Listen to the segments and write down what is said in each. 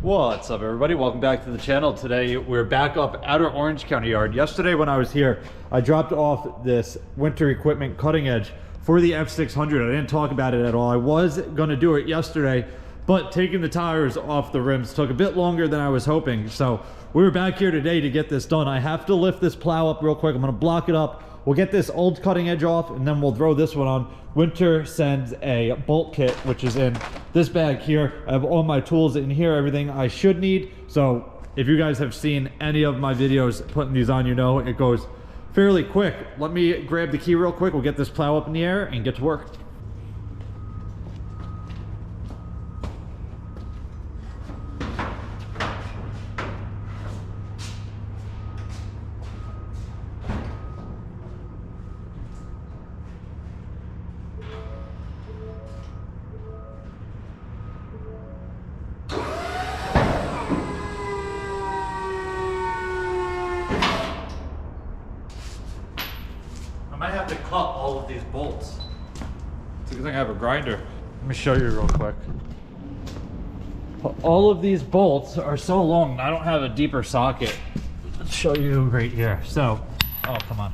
What's up, everybody? Welcome back to the channel. Today we're back up at our Orange County yard. Yesterday when I was here, I dropped off this winter equipment cutting edge for the F600. I didn't talk about it at all. I was gonna do it yesterday, but taking the tires off the rims took a bit longer than I was hoping. So we were back here today to get this done. I have to lift this plow up real quick. I'm gonna block it up. We'll get this old cutting edge off and then we'll throw this one on. Winter sends a bolt kit, which is in this bag here. I have all my tools in here, everything I should need. So if you guys have seen any of my videos putting these on, you know it goes fairly quick. Let me grab the key real quick. We'll get this plow up in the air and get to work. I have to cut all of these bolts. It's a good thing I have a grinder. Let me show you real quick. All of these bolts are so long and I don't have a deeper socket. Let's show you right here. So, oh, come on.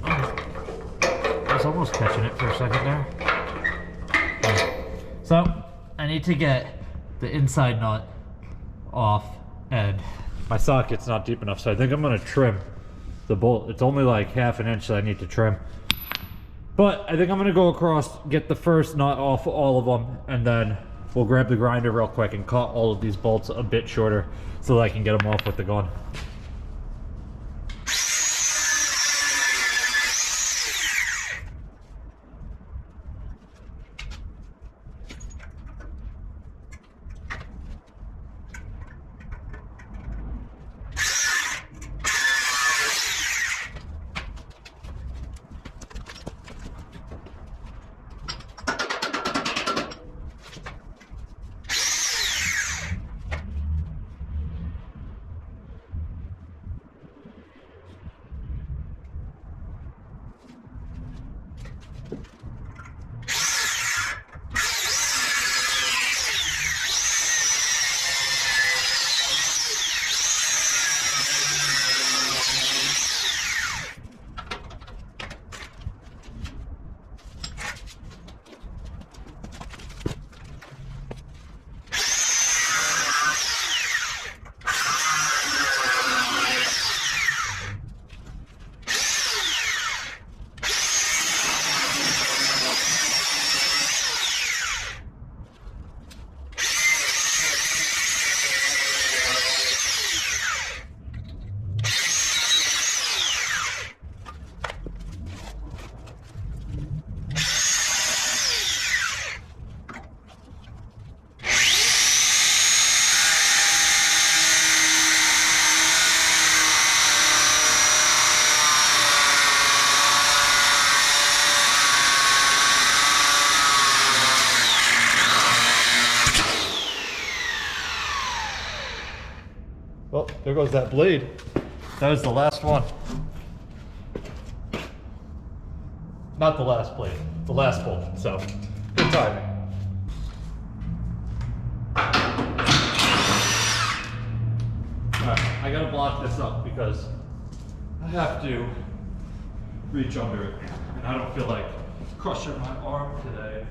I was almost catching it for a second there. So, I need to get the inside nut off and my socket's not deep enough, so I think I'm gonna trim the bolt. It's only like ½ an inch that I need to trim. But I think I'm gonna go across, get the first nut off all of them, and then we'll grab the grinder real quick and cut all of these bolts a bit shorter so that I can get them off with the gun. Well, there goes that blade. That was the last one. Not the last blade, the last bolt, so good timing. Alright, I gotta block this up because I have to reach under it, and I don't feel like crushing my arm today.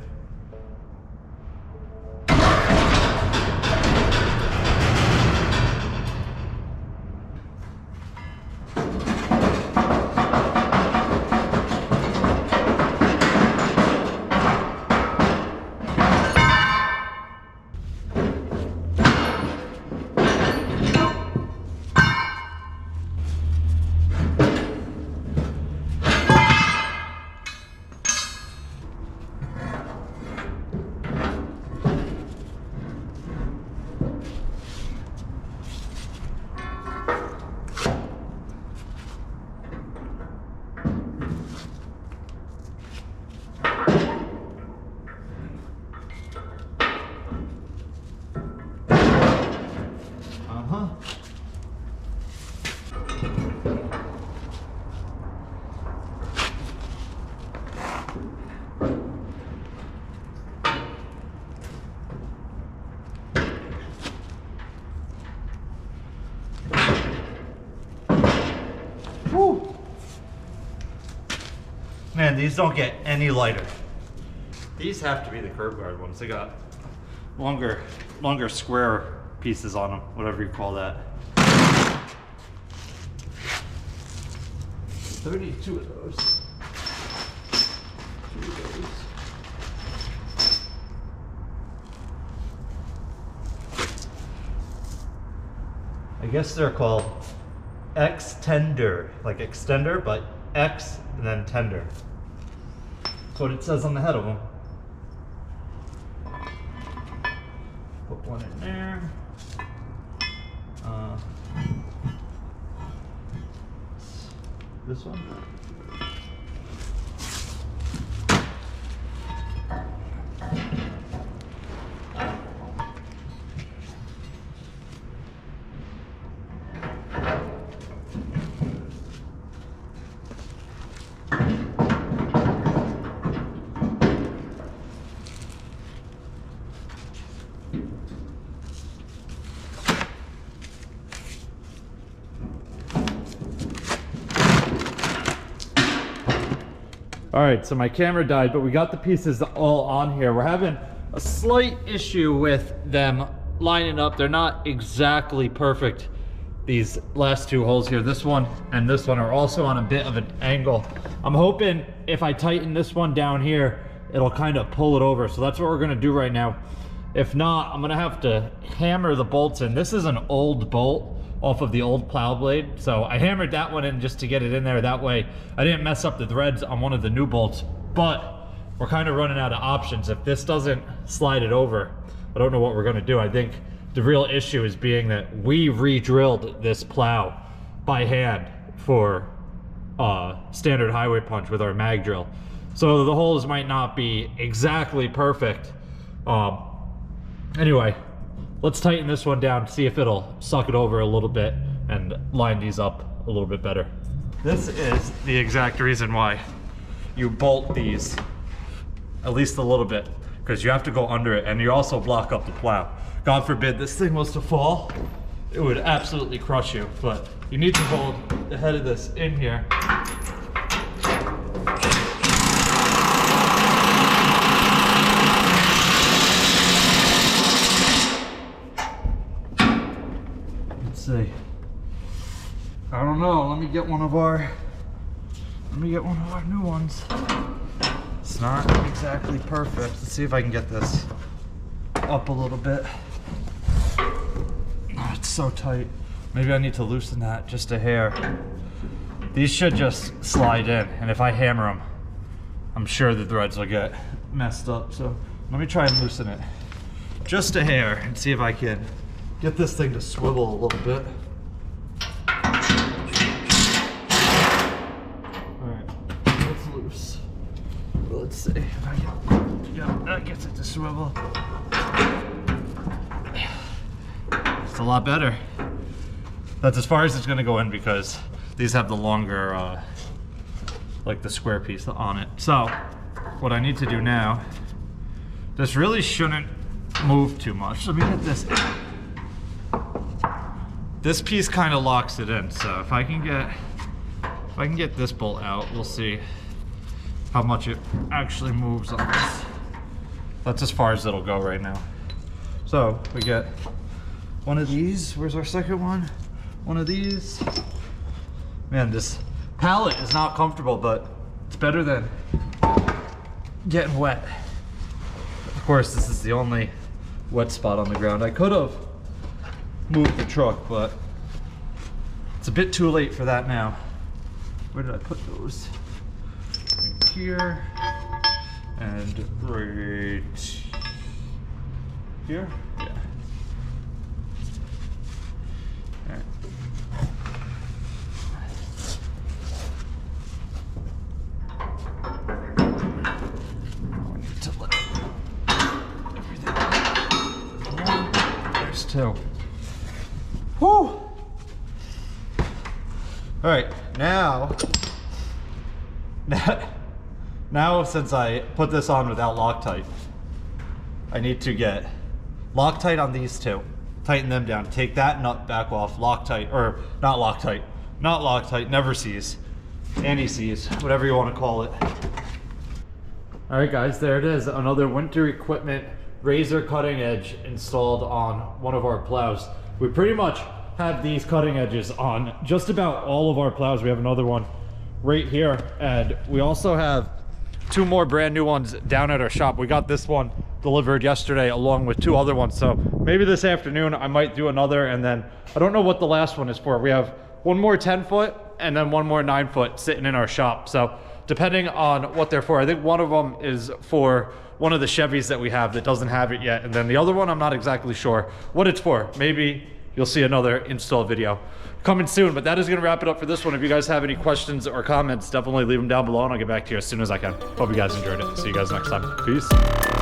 Man, these don't get any lighter. These have to be the curb guard ones. They got longer square pieces on them, whatever you call that. 32 of those. 2 of those. I guess they're called X-Tender, like extender, but X and then tender. That's what it says on the head of them. Put one in there. This one. All right, so my camera died, but we got the pieces all on here. We're having a slight issue with them lining up. They're not exactly perfect. These last 2 holes here, this one and this one, are also on a bit of an angle. I'm hoping if I tighten this one down here, it'll kind of pull it over. So that's what we're gonna do right now. If not, I'm gonna have to hammer the bolts in. This is an old bolt off of the old plow blade, so I hammered that one in just to get it in there. That way I didn't mess up the threads on one of the new bolts, but we're kind of running out of options. If this doesn't slide it over, I don't know what we're going to do. I think the real issue is being that we re-drilled this plow by hand for standard highway punch with our mag drill, so the holes might not be exactly perfect. Anyway, let's tighten this one down, see if it'll suck it over a little bit and line these up a little bit better. This is the exact reason why you bolt these at least a little bit, because you have to go under it and you also block up the plow. God forbid this thing was to fall, it would absolutely crush you, but you need to hold the head of this in here. See, I don't know. Let me get one of our new ones. It's not exactly perfect. Let's see if I can get this up a little bit. Oh, it's so tight. Maybe I need to loosen that just a hair. These should just slide in, and if I hammer them, I'm sure the threads will get messed up. So let me try and loosen it just a hair and see if I can get this thing to swivel a little bit. Alright, it's loose. Let's see if I can, yeah, that gets it to swivel. It's a lot better. That's as far as it's gonna go in because these have the longer, like the square piece on it. So, what I need to do now, this really shouldn't move too much. Let me get this in. This piece kind of locks it in, so if I can get this bolt out, we'll see how much it actually moves on this. That's as far as it'll go right now. So we get one of these. Where's our second one? One of these. Man, this pallet is not comfortable, but it's better than getting wet. Of course, this is the only wet spot on the ground. I could have moved the truck, but it's a bit too late for that now. Where did I put those? Right here and right here. Yeah. All right. I need to let everything. There's 2. Whew. All right, now since I put this on without Loctite, I need to get Loctite on these 2, tighten them down, take that nut back off, Loctite, or not Loctite, never sees, anti-seize, whatever you want to call it. All right, guys, there it is. Another winter equipment razor cutting edge installed on one of our plows. We pretty much have these cutting edges on just about all of our plows. We have another one right here, and we also have two more brand new ones down at our shop. We got this one delivered yesterday along with two other ones, so maybe this afternoon I might do another, and then I don't know what the last one is for. We have one more 10-foot and then one more 9-foot sitting in our shop, so depending on what they're for. I think one of them is for one of the Chevys that we have that doesn't have it yet, and then the other one I'm not exactly sure what it's for. Maybe you'll see another install video coming soon, but that is going to wrap it up for this one. If you guys have any questions or comments, definitely leave them down below and I'll get back to you as soon as I can. Hope you guys enjoyed it. See you guys next time. Peace.